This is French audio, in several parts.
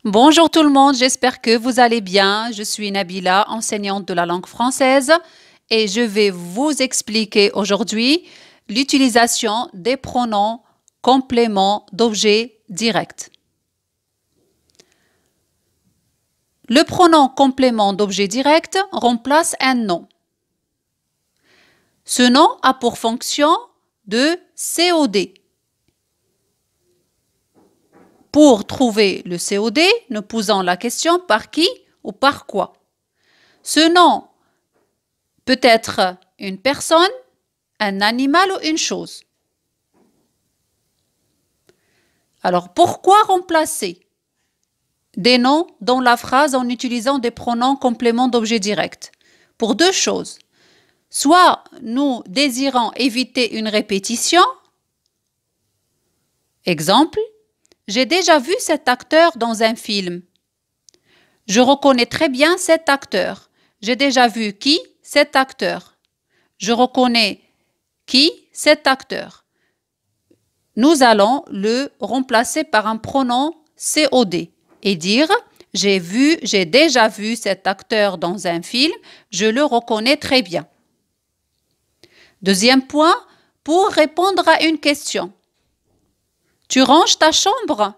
Bonjour tout le monde, j'espère que vous allez bien. Je suis Nabila, enseignante de la langue française et je vais vous expliquer aujourd'hui l'utilisation des pronoms compléments d'objet direct. Le pronom complément d'objet direct remplace un nom. Ce nom a pour fonction de COD. Pour trouver le COD, nous posons la question par qui ou par quoi. Ce nom peut être une personne, un animal ou une chose. Alors, pourquoi remplacer des noms dans la phrase en utilisant des pronoms compléments d'objet direct? Pour deux choses. Soit nous désirons éviter une répétition. Exemple, j'ai déjà vu cet acteur dans un film. Je reconnais très bien cet acteur. J'ai déjà vu qui? Cet acteur. Je reconnais qui? Cet acteur. Nous allons le remplacer par un pronom COD et dire j'ai déjà vu cet acteur dans un film, je le reconnais très bien. Deuxième point, pour répondre à une question. Tu ranges ta chambre?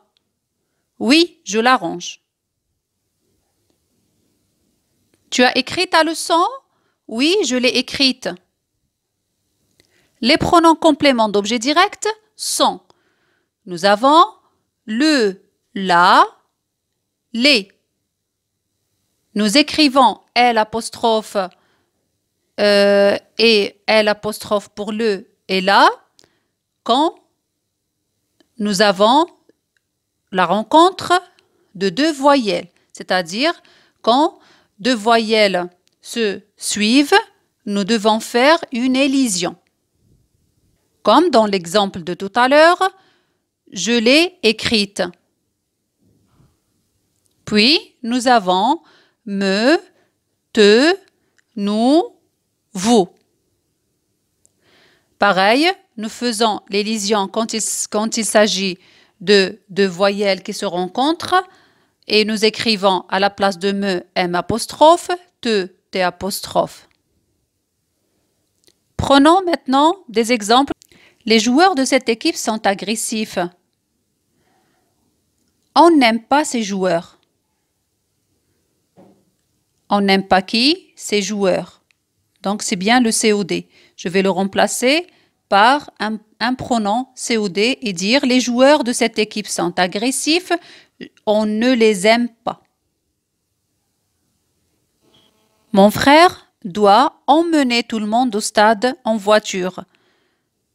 Oui, je la range. Tu as écrit ta leçon? Oui, je l'ai écrite. Les pronoms compléments d'objet direct sont, nous avons le, la, les. Nous écrivons L apostrophe et L apostrophe pour le et la quand nous avons la rencontre de deux voyelles, c'est-à-dire quand deux voyelles se suivent, nous devons faire une élision. Comme dans l'exemple de tout à l'heure, je l'ai écrite. Puis, nous avons me, te, nous, vous. Pareil, nous faisons l'élision quand il s'agit de deux voyelles qui se rencontrent et nous écrivons à la place de me, M apostrophe, te, T apostrophe. Prenons maintenant des exemples. Les joueurs de cette équipe sont agressifs. On n'aime pas ces joueurs. On n'aime pas qui? Ces joueurs. Donc, c'est bien le COD. Je vais le remplacer par un pronom COD et dire les joueurs de cette équipe sont agressifs, on ne les aime pas. Mon frère doit emmener tout le monde au stade en voiture.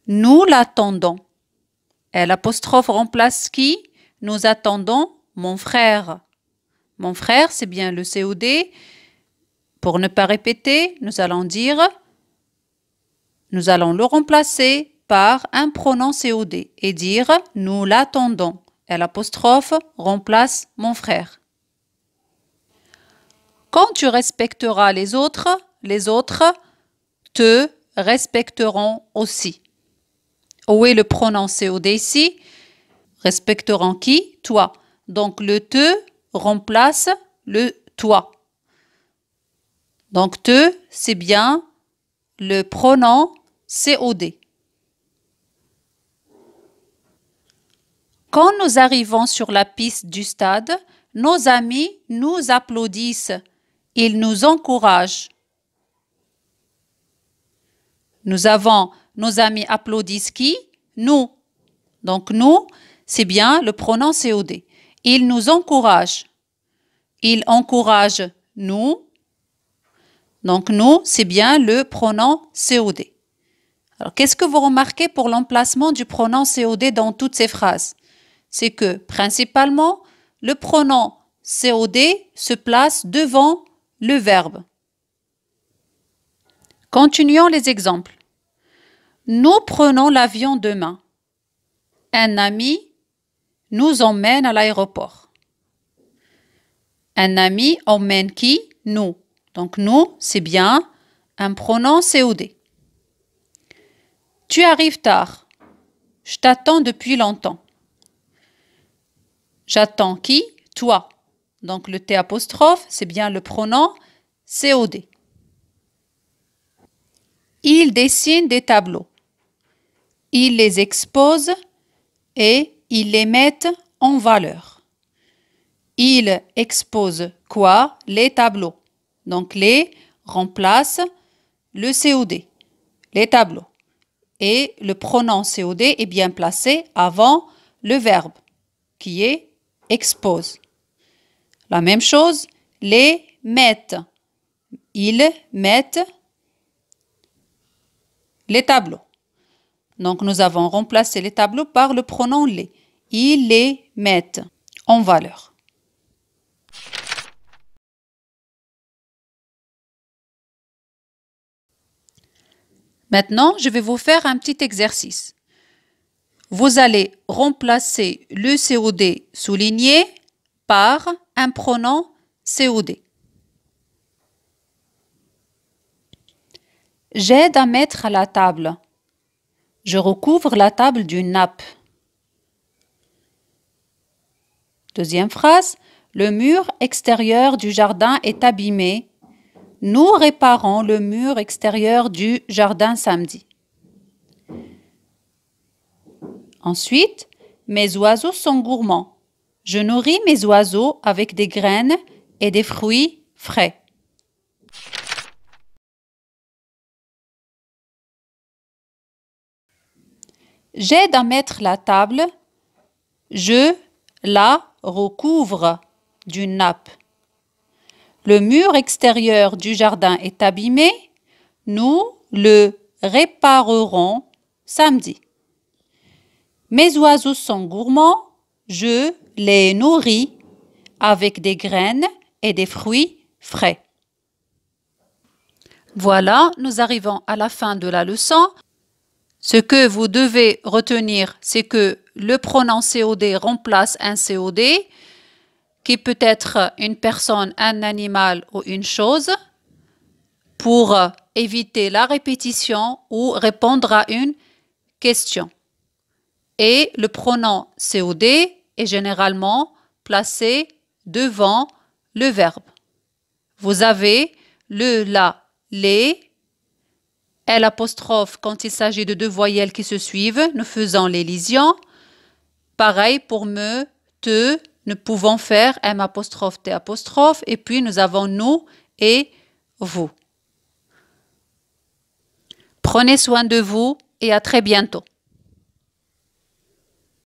Nous l'attendons. L apostrophe remplace qui? Nous attendons mon frère. Mon frère, c'est bien le COD. Pour ne pas répéter, nous allons le remplacer par un pronom COD et dire nous l'attendons. L apostrophe remplace mon frère. Quand tu respecteras les autres te respecteront aussi. Où est le pronom COD ici? Respecteront qui? Toi. Donc le te remplace le toi. Donc te, c'est bien le pronom COD. Quand nous arrivons sur la piste du stade, nos amis nous applaudissent. Ils nous encouragent. Nous avons nos amis applaudissent qui? Nous. Donc nous, c'est bien le pronom COD. Ils nous encouragent. Ils encouragent nous. Donc nous, c'est bien le pronom COD. Alors qu'est-ce que vous remarquez pour l'emplacement du pronom COD dans toutes ces phrases? C'est que principalement, le pronom COD se place devant le verbe. Continuons les exemples. Nous prenons l'avion demain. Un ami nous emmène à l'aéroport. Un ami emmène qui? Nous. Donc nous, c'est bien un pronom COD. Tu arrives tard. Je t'attends depuis longtemps. J'attends qui? Toi. Donc le T apostrophe, c'est bien le pronom COD. Il dessine des tableaux. Il les expose et il les met en valeur. Il expose quoi? Les tableaux. Donc les remplace le COD, les tableaux. Et le pronom COD est bien placé avant le verbe qui est expose. La même chose, les mettent. Ils mettent les tableaux. Donc nous avons remplacé les tableaux par le pronom les. Ils les mettent en valeur. Maintenant, je vais vous faire un petit exercice. Vous allez remplacer le COD souligné par un pronom COD. J'aide à mettre la table. Je recouvre la table d'une nappe. Deuxième phrase. Le mur extérieur du jardin est abîmé. Nous réparons le mur extérieur du jardin samedi. Ensuite, mes oiseaux sont gourmands. Je nourris mes oiseaux avec des graines et des fruits frais. J'aide à mettre la table. Je la recouvre d'une nappe. Le mur extérieur du jardin est abîmé. Nous le réparerons samedi. Mes oiseaux sont gourmands. Je les nourris avec des graines et des fruits frais. Voilà, nous arrivons à la fin de la leçon. Ce que vous devez retenir, c'est que le pronom COD remplace un COD qui peut être une personne, un animal ou une chose pour éviter la répétition ou répondre à une question. Et le pronom COD est généralement placé devant le verbe. Vous avez le, la, les, L' quand il s'agit de deux voyelles qui se suivent, nous faisons l'élision. Pareil pour me, te, nous pouvons faire M', T', et puis nous avons nous et vous. Prenez soin de vous et à très bientôt.